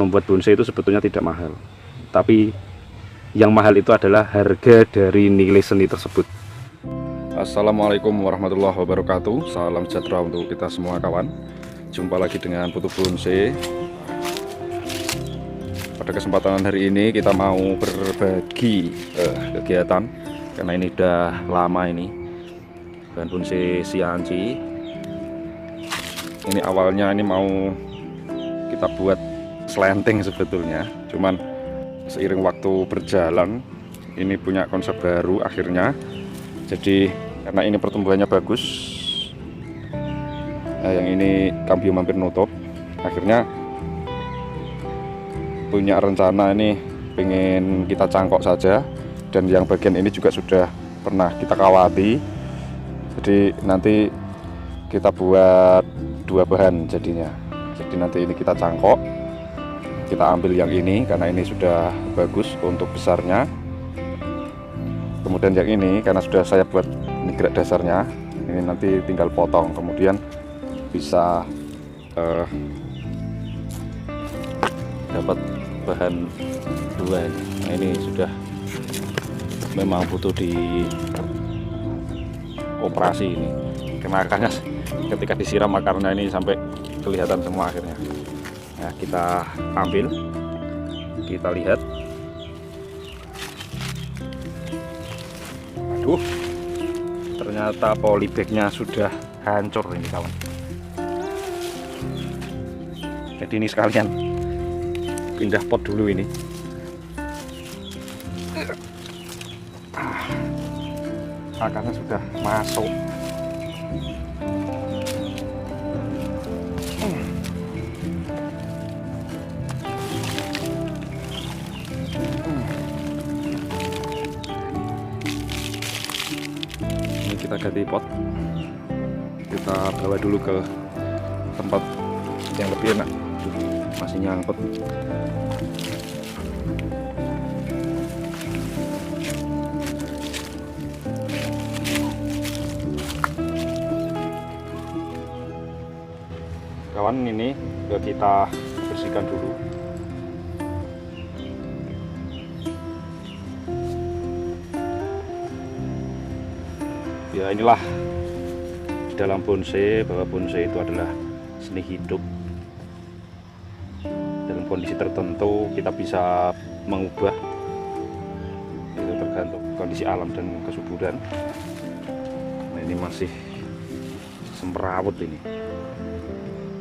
membuat bonsai itu sebetulnya tidak mahal, tapi yang mahal itu adalah harga dari nilai seni tersebut. Assalamualaikum warahmatullahi wabarakatuh. Salam sejahtera untuk kita semua kawan. Jumpa lagi dengan Putu Bonsai. Pada kesempatan hari ini kita mau berbagi kegiatan, karena ini udah lama ini dan bonsai Xianqi. Ini awalnya ini mau kita buat slanting sebetulnya, cuman seiring waktu berjalan ini punya konsep baru akhirnya. Jadi karena ini pertumbuhannya bagus, nah, yang ini kambium hampir nutup, akhirnya punya rencana ini pengen kita cangkok saja, dan yang bagian ini juga sudah pernah kita kawati. Jadi nanti kita buat dua bahan jadinya. Jadi nanti ini kita cangkok, kita ambil yang ini karena ini sudah bagus untuk besarnya. Kemudian yang ini karena sudah saya buat ini gerak dasarnya, ini nanti tinggal potong, kemudian bisa dapat bahan dua ini. Nah, ini sudah memang butuh di operasi ini, karena akarnya ketika disiram akarnya ini sampai kelihatan semua akhirnya. Nah, kita ambil, kita lihat. Aduh, ternyata polybagnya sudah hancur ini kawan. Jadi ini sekalian pindah pot dulu ini. Akarnya sudah masuk. Ini kita ganti pot. Kita bawa dulu ke tempat yang lebih enak. Masih nyangkut. Kawan, ini kita bersihkan dulu. Ya, inilah dalam bonsai, bahwa bonsai itu adalah seni hidup. Dalam kondisi tertentu kita bisa mengubah, itu tergantung kondisi alam dan kesuburan. Nah, ini masih semrawut ini,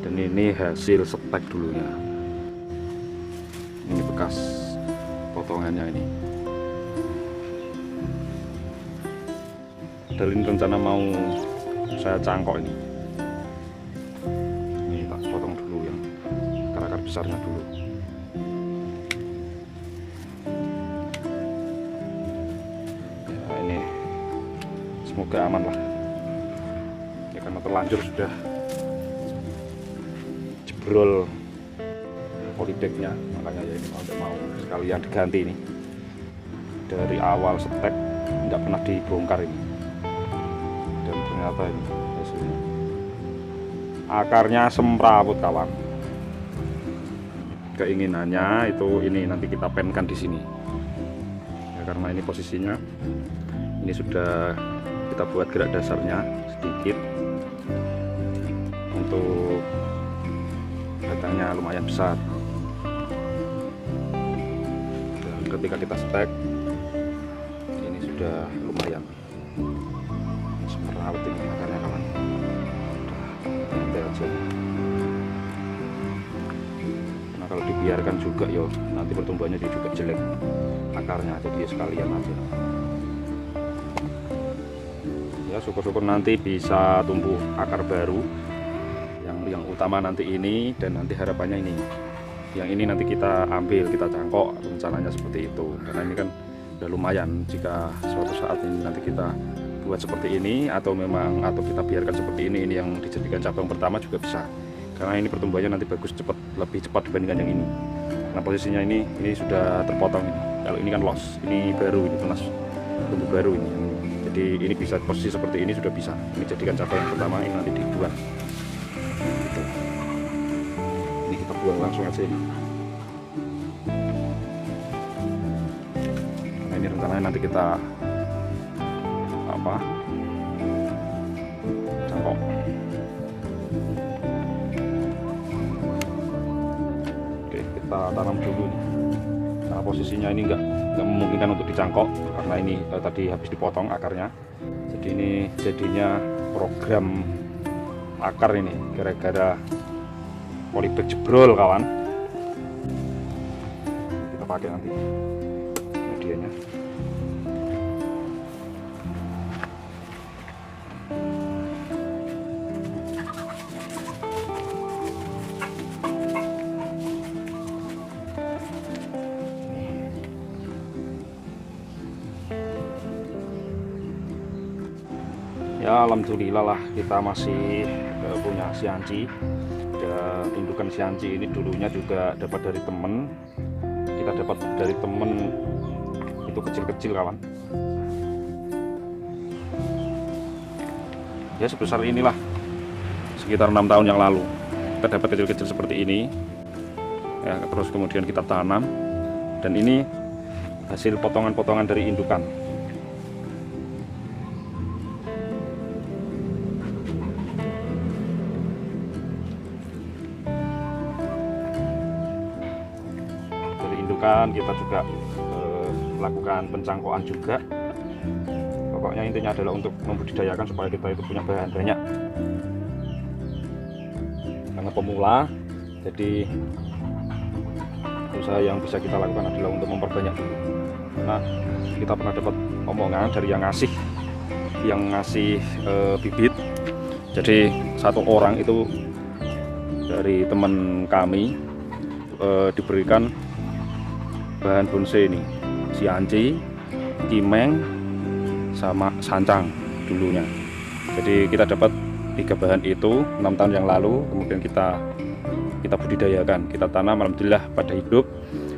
dan ini hasil setek dulunya. Ini bekas potongannya ini. Padahal ini rencana mau saya cangkok ini. Ini tak potong dulu yang akar-akar besarnya dulu. Ya, ini semoga aman lah. Ya, karena terlanjur sudah jebrol polybagnya, makanya ya ini mau sekalian diganti ini. Dari awal setek tidak pernah dibongkar ini, dan ternyata ini hasilnya. Akarnya semrawut kawan. Keinginannya itu ini nanti kita penkan di sini. Ya, karena ini posisinya ini sudah kita buat gerak dasarnya sedikit untuk batangnya lumayan besar, dan ketika kita stek ini sudah lumayan semrawut ini akarnya kawan. Udah aja, nah kalau dibiarkan juga yo nanti pertumbuhannya juga jelek akarnya, jadi sekalian aja ya. Syukur-syukur nanti bisa tumbuh akar baru yang utama nanti ini, dan nanti harapannya ini yang ini nanti kita ambil, kita cangkok, rencananya seperti itu. Karena ini kan udah lumayan, jika suatu saat ini nanti kita buat seperti ini, atau kita biarkan seperti ini yang dijadikan cabang pertama juga bisa, karena ini pertumbuhannya nanti bagus, lebih cepat dibandingkan yang ini. Nah, posisinya ini sudah terpotong ini. Kalau ini kan los, ini baru, ini tunas tumbuh baru ini. Jadi ini bisa posisi seperti ini sudah bisa. Ini jadikan cabang yang pertama, ini nanti dibuang. Ini kita buang langsung aja ini. ini rencananya nanti kita cangkok. Oke, kita tanam dulu nih. Karena posisinya ini nggak memungkinkan untuk dicangkok karena ini tadi habis dipotong akarnya. Jadi ini jadinya program akar ini gara-gara polybag jebrol kawan. Kita pakai nanti medianya. Ya alhamdulillah lah kita masih punya sianci, dan indukan sianci ini dulunya juga dapat dari temen. Kita dapat dari temen itu kecil-kecil kawan, ya sebesar inilah, sekitar 6 tahun yang lalu kita dapat kecil-kecil seperti ini ya. Terus kemudian kita tanam, dan ini hasil potongan-potongan dari indukan. Kita juga melakukan pencangkokan juga. Pokoknya intinya adalah untuk membudidayakan supaya kita itu punya bahan banyak. Karena pemula, jadi usaha yang bisa kita lakukan adalah untuk memperbanyak dulu. Karena kita pernah dapat omongan dari yang ngasih bibit. Jadi satu orang itu dari teman kami diberikan bahan bonsai ini, sianci, kimeng, sama sancang dulunya. Jadi kita dapat 3 bahan itu 6 tahun yang lalu. Kemudian kita budidayakan, kita tanam, alhamdulillah pada hidup.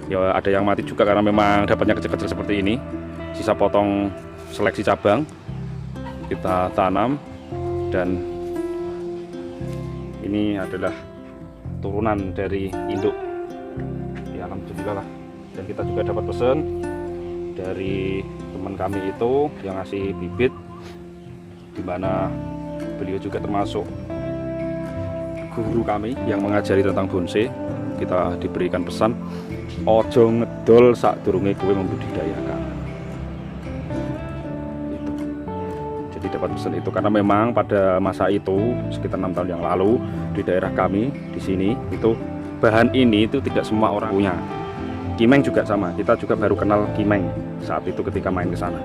Ya ada yang mati juga karena memang dapatnya kecil-kecil seperti ini. Sisa potong seleksi cabang kita tanam, dan ini adalah turunan dari induk. Ya alhamdulillah lah. Dan kita juga dapat pesan dari teman kami itu yang ngasih bibit, dimana beliau juga termasuk guru kami yang mengajari tentang bonsai. Kita diberikan pesan, ojo ngedol sadurunge kowe membudidayakan. Itu. Jadi dapat pesan itu karena memang pada masa itu sekitar 6 tahun yang lalu di daerah kami di sini itu bahan ini itu tidak semua orang punya. Kimeng juga sama, kita juga baru kenal kimeng saat itu ketika main ke sana.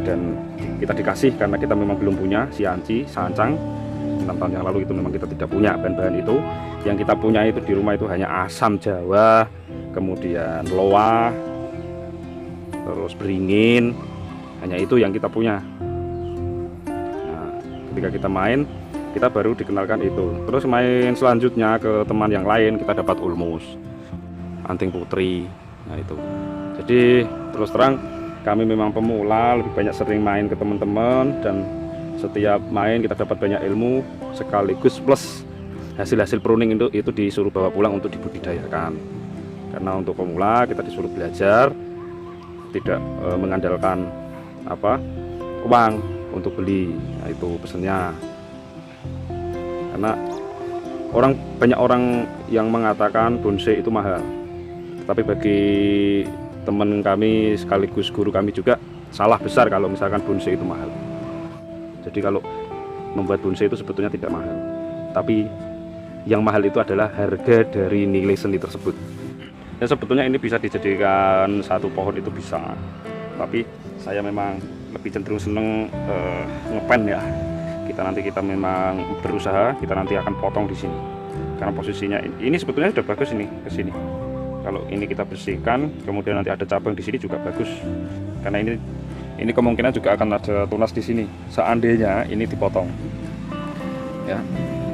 Dan kita dikasih karena kita memang belum punya sianci, sancang. 6 tahun yang lalu itu memang kita tidak punya bahan-bahan itu. Yang kita punya itu di rumah itu hanya asam jawa, kemudian loa, terus beringin. Hanya itu yang kita punya. Nah, ketika kita main, kita baru dikenalkan itu. Terus main selanjutnya ke teman yang lain, kita dapat ulmus, anting putri. Nah itu. Jadi terus terang kami memang pemula, lebih banyak sering main ke teman-teman, dan setiap main kita dapat banyak ilmu sekaligus plus hasil-hasil pruning itu disuruh bawa pulang untuk dibudidayakan. Karena untuk pemula kita disuruh belajar, tidak mengandalkan uang untuk beli. Nah itu pesannya. Karena banyak orang yang mengatakan bonsai itu mahal. Tapi bagi teman kami sekaligus guru kami juga salah besar kalau misalkan bonsai itu mahal. Jadi kalau membuat bonsai itu sebetulnya tidak mahal, tapi yang mahal itu adalah harga dari nilai seni tersebut. Ya sebetulnya ini bisa dijadikan satu pohon itu bisa, tapi saya memang lebih cenderung seneng ngepen ya. Kita memang berusaha, kita nanti akan potong di sini. Karena posisinya ini sebetulnya sudah bagus ini ke sini. Kalau ini kita bersihkan, kemudian nanti ada cabang di sini juga bagus. Karena ini kemungkinan juga akan ada tunas di sini. Seandainya ini dipotong, ya,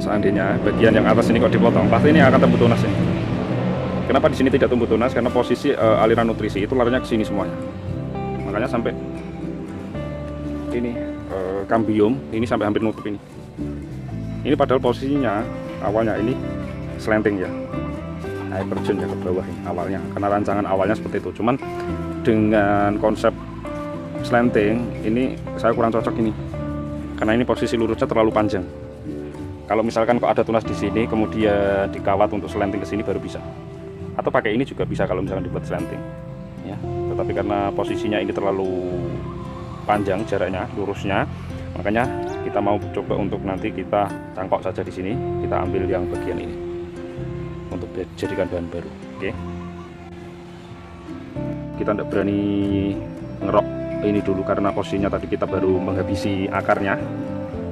seandainya bagian yang atas ini kok dipotong, pasti ini akan tumbuh tunas ini. Kenapa di sini tidak tumbuh tunas? Karena posisi aliran nutrisi itu larinya ke sini semuanya. Makanya sampai ini kambium ini sampai hampir nutup ini. Ini padahal posisinya awalnya ini slanting ya, air terjun ya ke bawah ini awalnya, karena rancangan awalnya seperti itu. Cuman dengan konsep slanting ini saya kurang cocok ini, karena ini posisi lurusnya terlalu panjang. Kalau misalkan kok ada tunas di sini kemudian dikawat untuk slanting ke sini baru bisa, atau pakai ini juga bisa kalau misalkan dibuat slanting ya. Tetapi karena posisinya ini terlalu panjang jaraknya lurusnya, makanya kita mau coba untuk nanti kita cangkok saja di sini, kita ambil yang bagian ini untuk dijadikan bahan baru. Oke, kita tidak berani ngerok ini dulu karena posisinya tadi kita baru menghabisi akarnya.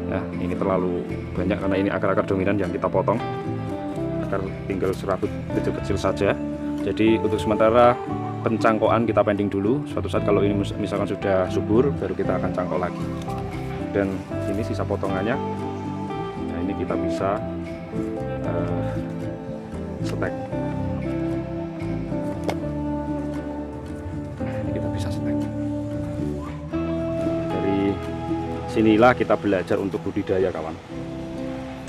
Nah, ini terlalu banyak karena ini akar-akar dominan yang kita potong, akar tinggal serabut kecil-kecil saja. Jadi untuk sementara pencangkokan kita pending dulu. Suatu saat kalau ini misalkan sudah subur, baru kita akan cangkok lagi. Dan ini sisa potongannya. Nah, ini kita bisa setek. Ini kita bisa setek. Dari sinilah kita belajar untuk budidaya, kawan.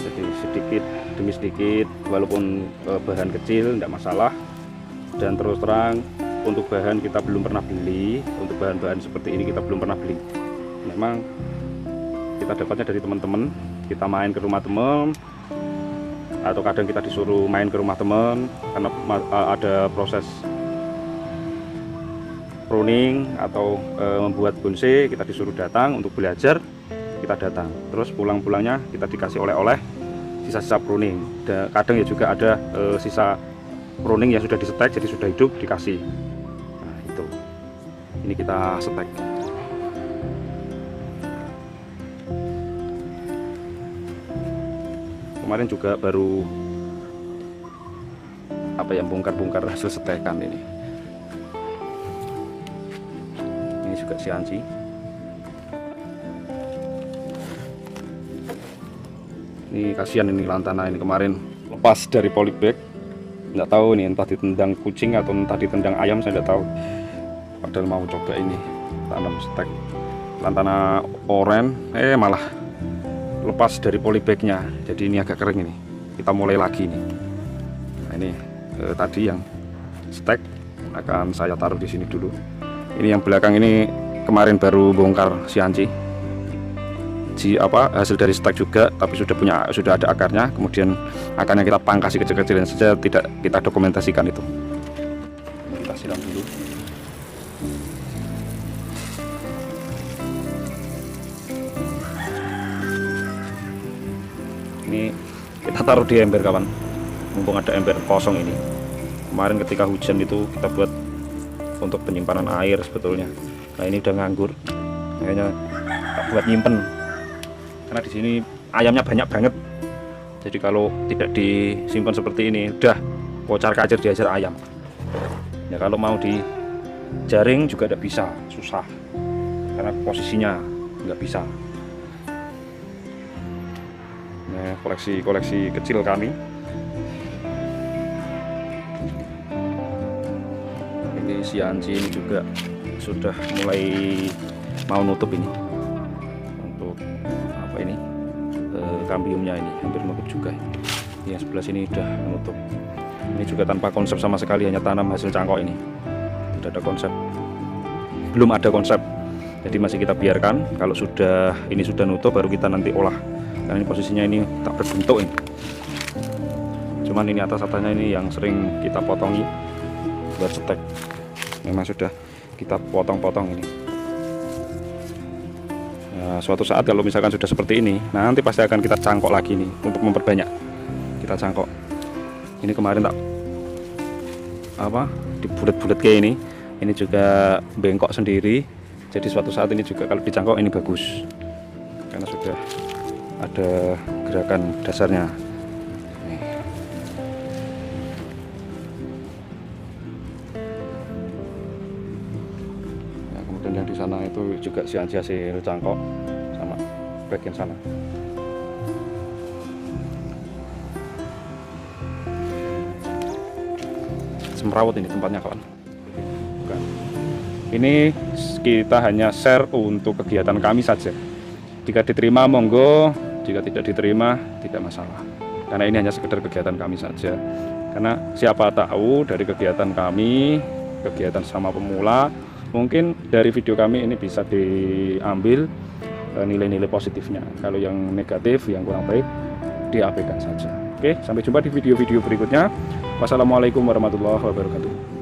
Jadi sedikit demi sedikit, walaupun bahan kecil tidak masalah. Dan terus terang, untuk bahan kita belum pernah beli, untuk bahan-bahan seperti ini kita belum pernah beli. Memang kita dapatnya dari teman-teman, kita main ke rumah teman, atau kadang kita disuruh main ke rumah teman karena ada proses pruning atau membuat bonsai, kita disuruh datang untuk belajar, kita datang. Terus pulang-pulangnya kita dikasih oleh-oleh sisa-sisa pruning. Dan kadang ya juga ada sisa pruning yang sudah disetek jadi sudah hidup dikasih. Nah, itu. Ini kita setek. Kemarin juga baru bongkar-bongkar hasil setekan ini. Ini juga sianci. Ini kasihan ini lantana ini kemarin lepas dari polybag. Nggak tahu nih, entah ditendang kucing atau entah ditendang ayam, saya nggak tahu. Padahal mau coba ini tanam stek lantana oren, malah lepas dari polybagnya. Jadi ini agak kering ini. Kita mulai lagi nih. Nah, ini tadi yang stek akan saya taruh di sini dulu. Ini yang belakang ini kemarin baru bongkar sianci. Hasil dari stek juga, tapi sudah ada akarnya. Kemudian akarnya kita pangkasi kecil-kecilin saja, tidak kita dokumentasikan itu. Kita siram dulu. Ini kita taruh di ember, kawan. Mumpung ada ember kosong ini. Kemarin ketika hujan itu kita buat untuk penyimpanan air sebetulnya. Nah, ini udah nganggur, makanya buat nyimpen. Karena di sini ayamnya banyak banget. Jadi kalau tidak disimpan seperti ini, udah kocar kacir diajar ayam. Ya kalau mau dijaring juga tidak bisa, susah. Karena posisinya nggak bisa. Nah, koleksi kecil kami. Ini sianci ini juga sudah mulai mau nutup ini. Ini kambiumnya ini hampir menutup juga. Yang sebelah sini udah menutup. Ini juga tanpa konsep sama sekali, hanya tanam hasil cangkok ini. Tidak ada konsep. Belum ada konsep. Jadi masih kita biarkan. Kalau ini sudah nutup, baru kita nanti olah. Karena ini posisinya ini tak berbentuk ini. Cuman ini atas-atasnya ini yang sering kita potongi buat setek. Memang sudah kita potong-potong ini. Nah, suatu saat kalau misalkan sudah seperti ini, nanti pasti akan kita cangkok lagi nih untuk memperbanyak. Kita cangkok. Ini kemarin tak dibulet-bulet kayak ini. Ini juga bengkok sendiri. Jadi suatu saat ini juga kalau dicangkok ini bagus. Karena sudah ada gerakan dasarnya. Nih. Nah, kemudian yang di sana itu juga sianci hasil cangkok sama bagian sana. Semrawut ini tempatnya, kawan. Bukan. Ini kita hanya share untuk kegiatan kami saja. Jika diterima monggo, jika tidak diterima tidak masalah. Karena ini hanya sekedar kegiatan kami saja. Karena siapa tahu dari kegiatan kami, kegiatan sama pemula, mungkin dari video kami ini bisa diambil nilai-nilai positifnya. Kalau yang negatif, yang kurang baik, diabaikan saja. Oke, sampai jumpa di video-video berikutnya. Wassalamualaikum warahmatullahi wabarakatuh.